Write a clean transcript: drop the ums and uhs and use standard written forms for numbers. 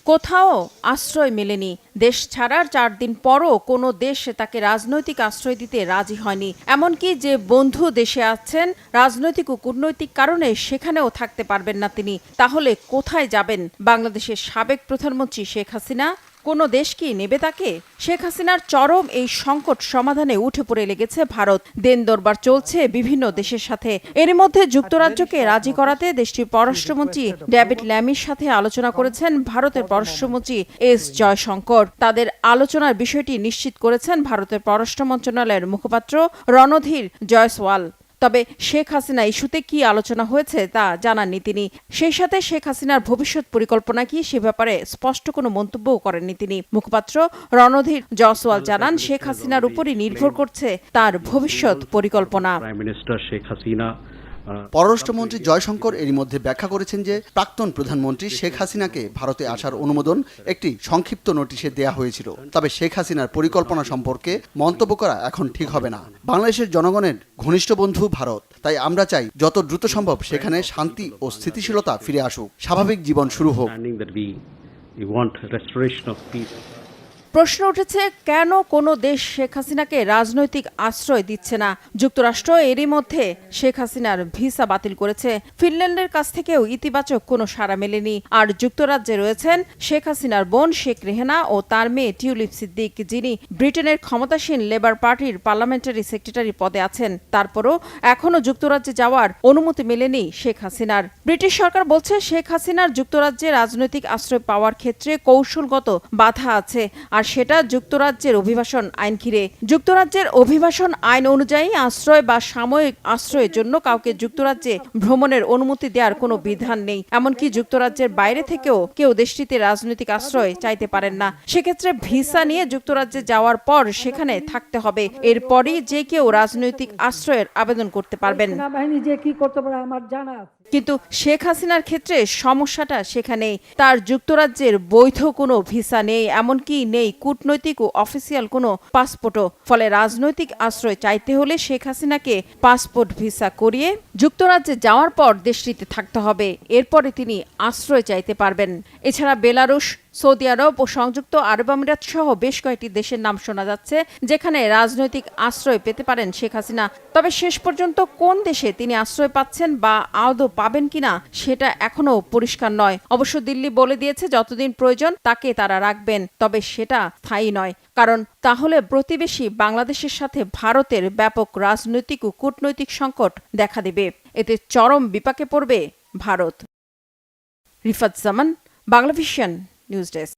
কোথাও আশ্রয় মেলেনি। দেশ ছাড়ার 4 দিন পরও কোনো দেশ তাকে রাজনৈতিক আশ্রয় দিতে রাজি হয়নি। এমনকি যে বন্ধু দেশে আছেন, রাজনৈতিক ও কূটনৈতিক কারণে সেখানেও থাকতে পারবেন না তিনি। তাহলে কোথায় যাবেন? বাংলাদেশের সাবেক প্রধানমন্ত্রী শেখ হাসিনা? কোনো দেশ কি নেবে তাকে? শেখ হাসিনার চরম এই সংকট সমাধানে উঠে পড়ে লেগেছে ভারত। দেন দরবার চলছে বিভিন্ন দেশের সাথে। এর মধ্যে যুক্তরাজ্যকে রাজি করাতে দেশটির পররাষ্ট্রমন্ত্রী ডেভিড ল্যামির সাথে আলোচনা করেছেন ভারতের পররাষ্ট্রমন্ত্রী এস জয়শঙ্কর। তাদের আলোচনার বিষয়টি নিশ্চিত করেছেন ভারতের পররাষ্ট্র মন্ত্রণালয়ের মুখপাত্র রণধীর জয়সওয়াল। তবে শেখ হাসিনা ইস্যুতে কি আলোচনা হয়েছে তা জানাননি তিনি। সেই সাথে শেখ হাসিনার ভবিষ্যৎ পরিকল্পনা কি সে ব্যাপারে স্পষ্ট কোনো মন্তব্যও করেননি তিনি। মুখপাত্র রণধীর জয়সওয়াল জানান, শেখ হাসিনার উপরই নির্ভর করছে তার ভবিষ্যৎ পরিকল্পনা। পররাষ্ট্রমন্ত্রী জয়শঙ্কর এরই মধ্যে ব্যাখ্যা করেছেন যে প্রাক্তন প্রধানমন্ত্রী শেখ হাসিনাকে ভারতে আসার অনুমোদন একটি সংক্ষিপ্ত নোটিশে দেয়া হয়েছিল। তবে শেখ হাসিনার পরিকল্পনা সম্পর্কে মন্তব্য করা এখন ঠিক হবে না। বাংলাদেশের জনগণের ঘনিষ্ঠ বন্ধু ভারত, তাই আমরা চাই যত দ্রুত সম্ভব সেখানে শান্তি ও স্থিতিশীলতা ফিরে আসুক, স্বাভাবিক জীবন শুরু হোক। প্রশ্ন উঠেছে, কেন কোনো দেশ শেখ হাসিনাকে রাজনৈতিক আশ্রয় দিচ্ছে না? যুক্তরাষ্ট্র এরই মধ্যে শেখ হাসিনার ভিসা বাতিল করেছে। ফিনল্যান্ডের কাছ থেকেও ইতিবাচক কোনো সাড়া মেলেনি। আর যুক্তরাজ্যে রয়েছেন শেখ হাসিনার বোন শেখ রেহেনা ও তার মেয়ে টিউলিপ সিদ্দিক, যিনি ব্রিটেনের ক্ষমতাসীন লেবার পার্টির পার্লামেন্টারি সেক্রেটারি পদে আছেন। তারপরও এখনও যুক্তরাজ্যে যাওয়ার অনুমতি মেলেনি শেখ হাসিনার। ব্রিটিশ সরকার বলছে, শেখ হাসিনার যুক্তরাজ্যে রাজনৈতিক আশ্রয় পাওয়ার ক্ষেত্রে কৌশলগত বাধা আছে, আর সেটা যুক্তরাজ্যের অভিবাসন আইন ঘিরে। যুক্তরাজ্যের অভিবাসন আইন অনুযায়ী আশ্রয় বা সাময়িক আশ্রয়ের জন্য কাউকে যুক্তরাজ্যে ভ্রমণের অনুমতি দেওয়ার কোনো বিধান নেই। এমনকি যুক্তরাজ্যের বাইরে থেকেও কেউ দেশটিতে রাজনৈতিক আশ্রয় চাইতে পারেন না। সেক্ষেত্রে ভিসা নিয়ে যুক্তরাজ্যে যাওয়ার পর সেখানে থাকতে হবে। এরপরই যে কেউ রাজনৈতিক আশ্রয়ের আবেদন করতে পারবেন। কিন্তু শেখ হাসিনার ক্ষেত্রে সমস্যাটা সেখানেই। তার যুক্তরাজ্যের বৈধ কোনো ভিসা নেই, এমনকি নেই কূটনৈতিক ও অফিসিয়াল কোনো পাসপোর্টও। ফলে রাজনৈতিক আশ্রয় চাইতে হলে শেখ হাসিনাকে পাসপোর্ট ভিসা করিয়ে যুক্তরাজ্যে যাওয়ার পর দেশটিতে থাকতে হবে। এরপরে তিনি আশ্রয় চাইতে পারবেন। এছাড়া বেলারুশ, সৌদি আরব ও সংযুক্ত আরব আমিরাত সহ বেশ কয়েকটি দেশের নাম শোনা যাচ্ছে যেখানে রাজনৈতিক আশ্রয় পেতে পারেন শেখ হাসিনা। তবে শেষ পর্যন্ত কোন দেশে তিনি আশ্রয় পাচ্ছেন বা আদৌ পাবেন কিনা সেটা এখনো পরিষ্কার নয়। অবশ্য দিল্লি বলে দিয়েছে যতদিন প্রয়োজন তাকে তারা রাখবেন, তবে সেটা স্থায়ী নয়। কারণ তাহলে প্রতিবেশী বাংলাদেশের সাথে ভারতের ব্যাপক রাজনৈতিক ও কূটনৈতিক সংকট দেখা দেবে। এতে চরম বিপাকে পড়বে ভারত। রিফাত জামান, বাংলাভিশন নিউজ ডেস্ক।